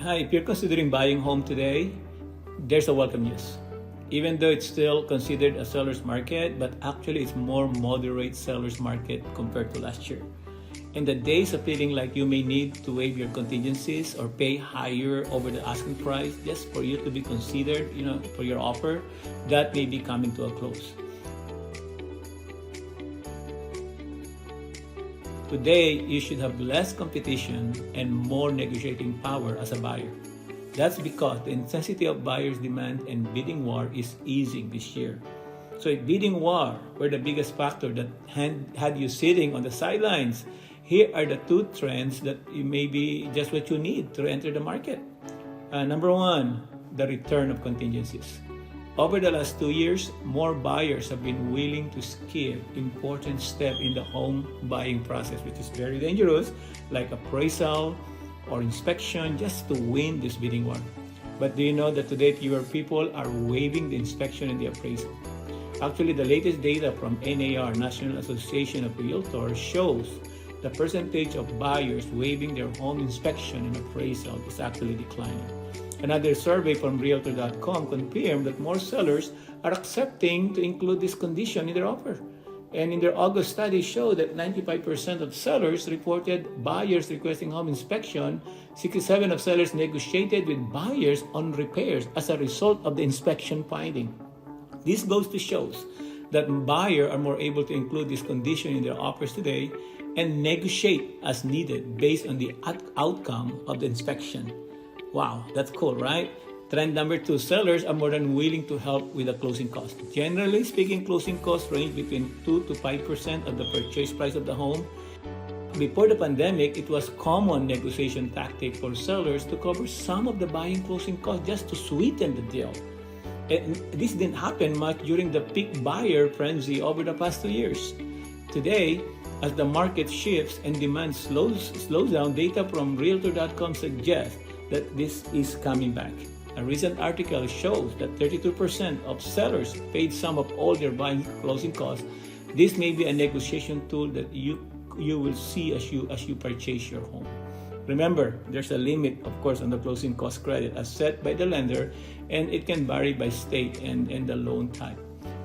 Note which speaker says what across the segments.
Speaker 1: Hi, if you're considering buying home today, there's a welcome news. Even though it's still considered a seller's market, but actually it's more moderate seller's market compared to last year. In the days of feeling like you may need to waive your contingencies or pay higher over the asking price just for you to be considered, for your offer, that may be coming to a close. Today, you should have less competition and more negotiating power as a buyer. That's because the intensity of buyers' demand and bidding war is easing this year. So if bidding war were the biggest factor that had you sitting on the sidelines, here are the two trends that may be just what you need to enter the market. Number one, the return of contingencies. Over the last 2 years, more buyers have been willing to skip important steps in the home buying process, which is very dangerous, like appraisal or inspection, just to win this bidding war. But do you know that today fewer people are waiving the inspection and the appraisal? Actually, the latest data from NAR, National Association of Realtors, shows the percentage of buyers waiving their home inspection and appraisal is actually declining. Another survey from Realtor.com confirmed that more sellers are accepting to include this condition in their offer. And in their August study showed that 95% of sellers reported buyers requesting home inspection. 67% of sellers negotiated with buyers on repairs as a result of the inspection finding. This goes to show that buyers are more able to include this condition in their offers today and negotiate as needed based on the outcome of the inspection. Wow, that's cool, right? Trend number two, sellers are more than willing to help with the closing cost. Generally speaking, closing costs range between 2 to 5% of the purchase price of the home. Before the pandemic, it was common negotiation tactic for sellers to cover some of the buying closing costs just to sweeten the deal. And this didn't happen much during the peak buyer frenzy over the past 2 years. Today, as the market shifts and demand slows down, data from Realtor.com suggests that this is coming back. A recent article shows that 32% of sellers paid some of all their buying closing costs. This may be a negotiation tool that you will see as you purchase your home. Remember, there's a limit, of course, on the closing cost credit as set by the lender, and it can vary by state and the loan type.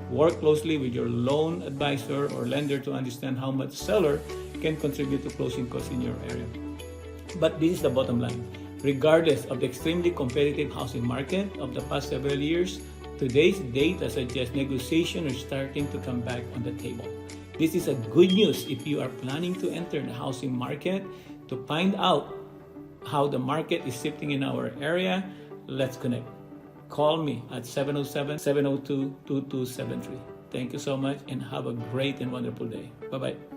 Speaker 1: Work closely with your loan advisor or lender to understand how much seller can contribute to closing costs in your area. But this is the bottom line. Regardless of the extremely competitive housing market of the past several years, today's data suggests negotiation is starting to come back on the table. This is a good news if you are planning to enter the housing market. To find out how the market is shifting in our area, let's connect. Call me at 707-702-2273. Thank you so much and have a great and wonderful day. Bye-bye.